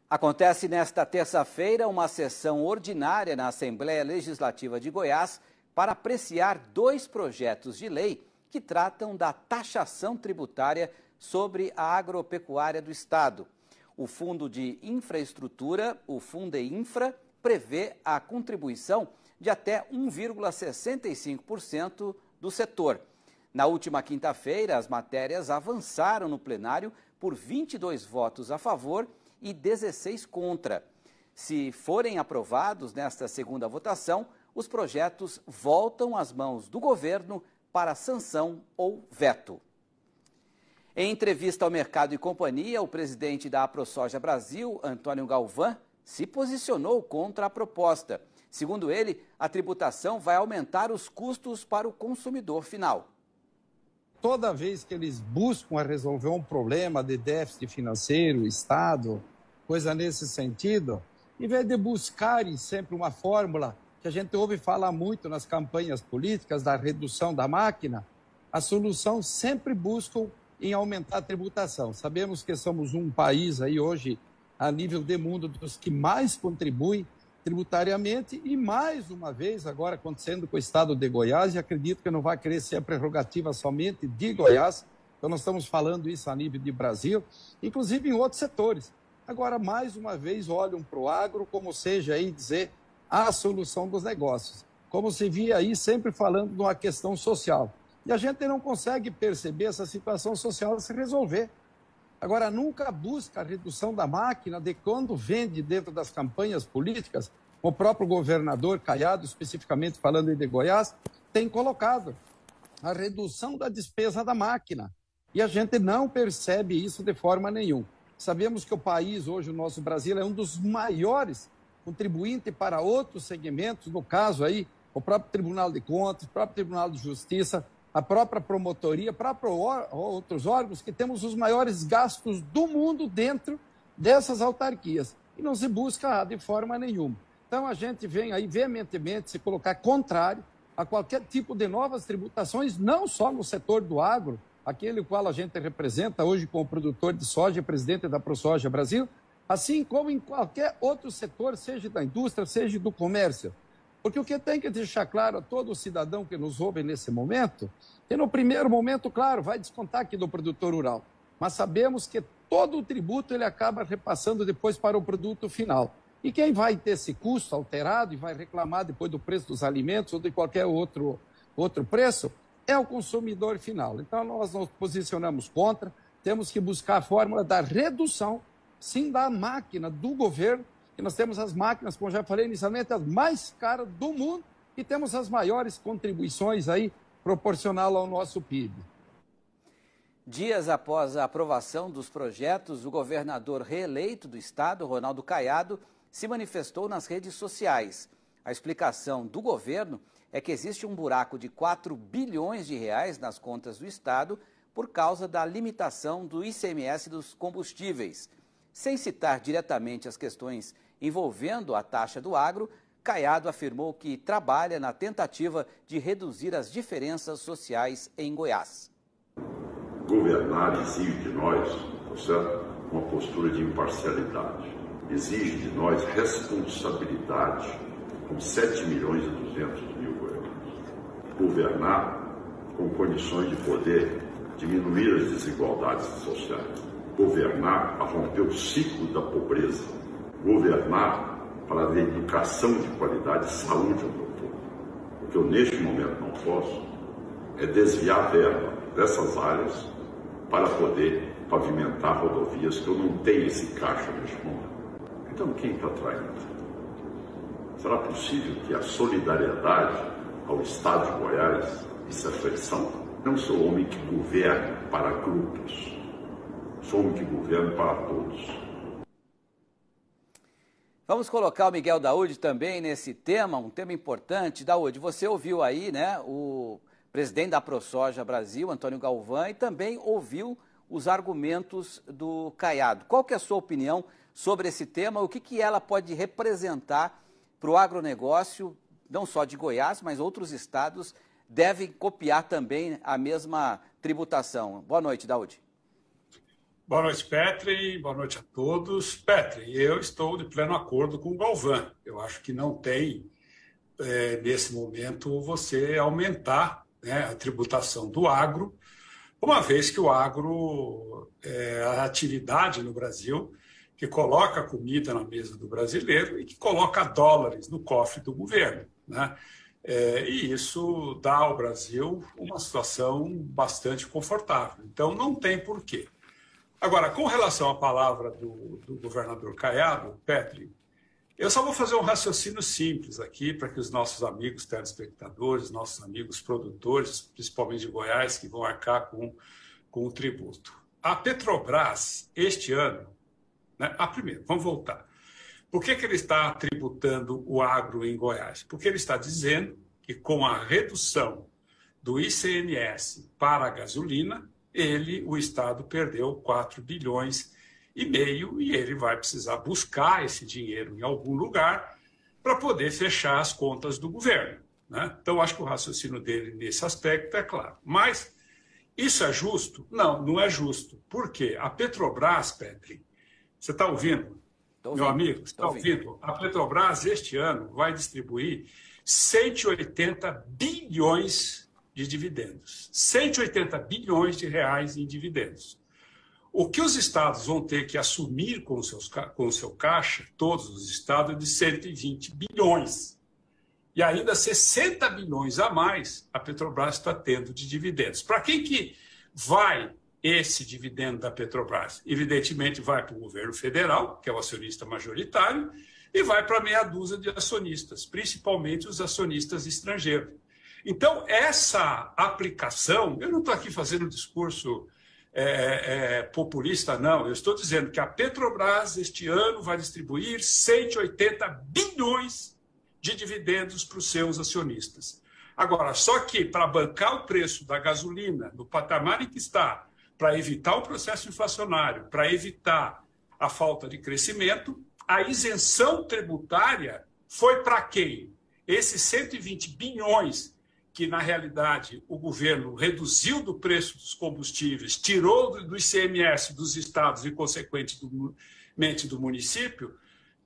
Acontece nesta terça-feira uma sessão ordinária na Assembleia Legislativa de Goiás para apreciar dois projetos de lei que tratam da taxação tributária sobre a agropecuária do Estado. O Fundo de Infraestrutura, o Fundeinfra, prevê a contribuição de até 1,65% do setor. Na última quinta-feira, as matérias avançaram no plenário por 22 votos a favor e 16 contra. Se forem aprovados nesta segunda votação, os projetos voltam às mãos do governo para sanção ou veto. Em entrevista ao Mercado e Companhia, o presidente da AproSoja Brasil, Antônio Galvão, se posicionou contra a proposta. Segundo ele, a tributação vai aumentar os custos para o consumidor final. Toda vez que eles buscam resolver um problema de déficit financeiro, Estado, coisa nesse sentido, em vez de buscarem sempre uma fórmula que a gente ouve falar muito nas campanhas políticas da redução da máquina, a solução sempre buscam em aumentar a tributação. Sabemos que somos um país aí hoje, a nível de mundo, dos que mais contribuem tributariamente e, mais uma vez, agora acontecendo com o Estado de Goiás, e acredito que não vai querer ser a prerrogativa somente de Goiás, então nós estamos falando isso a nível de Brasil, inclusive em outros setores. Agora, mais uma vez, olham para o agro como seja aí dizer a solução dos negócios, como se via aí sempre falando de uma questão social. E a gente não consegue perceber essa situação social se resolver. Agora, nunca busca a redução da máquina de quando vende dentro das campanhas políticas, o próprio governador Caiado, especificamente falando de Goiás, tem colocado a redução da despesa da máquina. E a gente não percebe isso de forma nenhuma. Sabemos que o país, hoje, o nosso Brasil, é um dos maiores contribuintes para outros segmentos, no caso aí, o próprio Tribunal de Contas, o próprio Tribunal de Justiça, a própria promotoria, outros órgãos que temos os maiores gastos do mundo dentro dessas autarquias. E não se busca de forma nenhuma. Então a gente vem aí veementemente se colocar contrário a qualquer tipo de novas tributações, não só no setor do agro, aquele qual a gente representa hoje como produtor de soja e presidente da AproSoja Brasil, assim como em qualquer outro setor, seja da indústria, seja do comércio. Porque o que tem que deixar claro a todo cidadão que nos ouve nesse momento, que no primeiro momento, claro, vai descontar aqui do produtor rural, mas sabemos que todo o tributo ele acaba repassando depois para o produto final. E quem vai ter esse custo alterado e vai reclamar depois do preço dos alimentos ou de qualquer outro preço, é o consumidor final. Então nós nos posicionamos contra, temos que buscar a fórmula da redução, sim, da máquina do governo, que nós temos as máquinas, como já falei inicialmente, as mais caras do mundo e temos as maiores contribuições aí proporcional ao nosso PIB. Dias após a aprovação dos projetos, o governador reeleito do estado, Ronaldo Caiado, se manifestou nas redes sociais. A explicação do governo é que existe um buraco de 4 bilhões de reais nas contas do estado por causa da limitação do ICMS dos combustíveis. Sem citar diretamente as questões envolvendo a taxa do agro, Caiado afirmou que trabalha na tentativa de reduzir as diferenças sociais em Goiás. Governar exige de nós, certo? Uma postura de imparcialidade. Exige de nós responsabilidade com 7 milhões e 200 mil goianos. Governar com condições de poder diminuir as desigualdades sociais. Governar para romper o ciclo da pobreza. Governar para a educação de qualidade e saúde ao meu povo. O que eu neste momento não posso é desviar verba dessas áreas para poder pavimentar rodovias que eu não tenho esse caixa neste momento. Então quem está traindo? Será possível que a solidariedade ao Estado de Goiás, isso é traição? Não sou homem que governa para grupos, sou homem que governa para todos. Vamos colocar o Miguel Daúde também nesse tema, um tema importante. Daúde, você ouviu aí, né, o presidente da AproSoja Brasil, Antônio Galvão, e também ouviu os argumentos do Caiado. Qual que é a sua opinião sobre esse tema? O que ela pode representar para o agronegócio, não só de Goiás, mas outros estados devem copiar também a mesma tributação? Boa noite, Daúde. Boa noite, Petri. Boa noite a todos. Petri, eu estou de pleno acordo com o Galvão. Eu acho que não tem, nesse momento, você aumentar, né, a tributação do agro, uma vez que o agro é a atividade no Brasil que coloca comida na mesa do brasileiro e que coloca dólares no cofre do governo, né? E isso dá ao Brasil uma situação bastante confortável. Então, não tem porquê. Agora, com relação à palavra do governador Caiado, Petri, eu só vou fazer um raciocínio simples aqui para que os nossos amigos telespectadores, nossos amigos produtores, principalmente de Goiás, que vão arcar com o tributo. A Petrobras, este ano, né, primeiro, vamos voltar. Por que ele está tributando o agro em Goiás? Porque ele está dizendo que com a redução do ICMS para a gasolina, o Estado perdeu 4 bilhões e meio e ele vai precisar buscar esse dinheiro em algum lugar para poder fechar as contas do governo, né? Então, acho que o raciocínio dele nesse aspecto é claro. Mas isso é justo? Não, não é justo. Por quê? A Petrobras, Petri, você está ouvindo? Meu amigo, você está ouvindo? A Petrobras, este ano, vai distribuir 180 bilhões de dividendos. 180 bilhões de reais em dividendos. O que os estados vão ter que assumir com o seu caixa, todos os estados, é de 120 bilhões. E ainda 60 bilhões a mais a Petrobras está tendo de dividendos. Para quem que vai esse dividendo da Petrobras? Evidentemente vai para o governo federal, que é o acionista majoritário, e vai para meia dúzia de acionistas, principalmente os acionistas estrangeiros. Então, essa aplicação, eu não estou aqui fazendo um discurso populista, não. Eu estou dizendo que a Petrobras, este ano, vai distribuir 180 bilhões de dividendos para os seus acionistas. Agora, só que para bancar o preço da gasolina no patamar em que está, para evitar o processo inflacionário, para evitar a falta de crescimento, a isenção tributária foi para quem? Esses 120 bilhões que, na realidade, o governo reduziu do preço dos combustíveis, tirou do ICMS dos estados e, consequentemente, do município,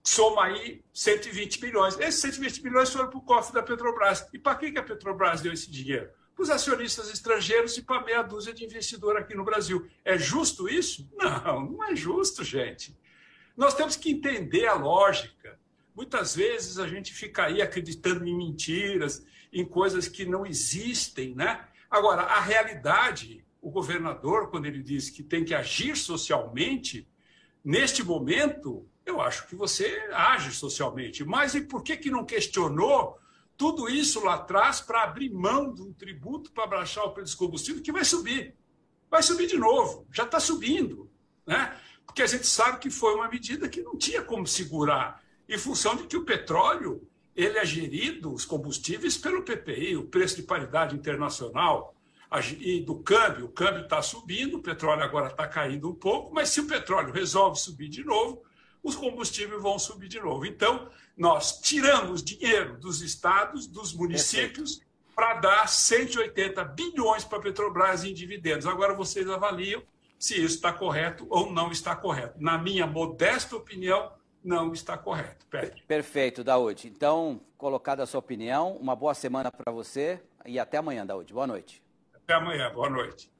soma aí 120 bilhões. Esses 120 bilhões foram para o cofre da Petrobras. E para que a Petrobras deu esse dinheiro? Para os acionistas estrangeiros e para meia dúzia de investidor aqui no Brasil. É justo isso? Não, não é justo, gente. Nós temos que entender a lógica. Muitas vezes a gente fica aí acreditando em mentiras, em coisas que não existem, né? Agora, a realidade, o governador, quando ele diz que tem que agir socialmente, neste momento, eu acho que você age socialmente. Mas e por que não questionou tudo isso lá atrás para abrir mão de um tributo para baixar o preço dos combustíveis, que vai subir? Vai subir de novo, já está subindo, né? Porque a gente sabe que foi uma medida que não tinha como segurar, em função de que o petróleo ele é gerido, os combustíveis, pelo PPI, o preço de paridade internacional, e do câmbio. O câmbio está subindo, o petróleo agora está caindo um pouco, mas se o petróleo resolve subir de novo, os combustíveis vão subir de novo. Então, nós tiramos dinheiro dos estados, dos municípios, para dar 180 bilhões para a Petrobras em dividendos. Agora vocês avaliam se isso está correto ou não está correto. Na minha modesta opinião, não está correto. Pedro. Perfeito, Daúde. Então, colocada a sua opinião, uma boa semana para você e até amanhã, Daúde. Boa noite. Até amanhã. Boa noite.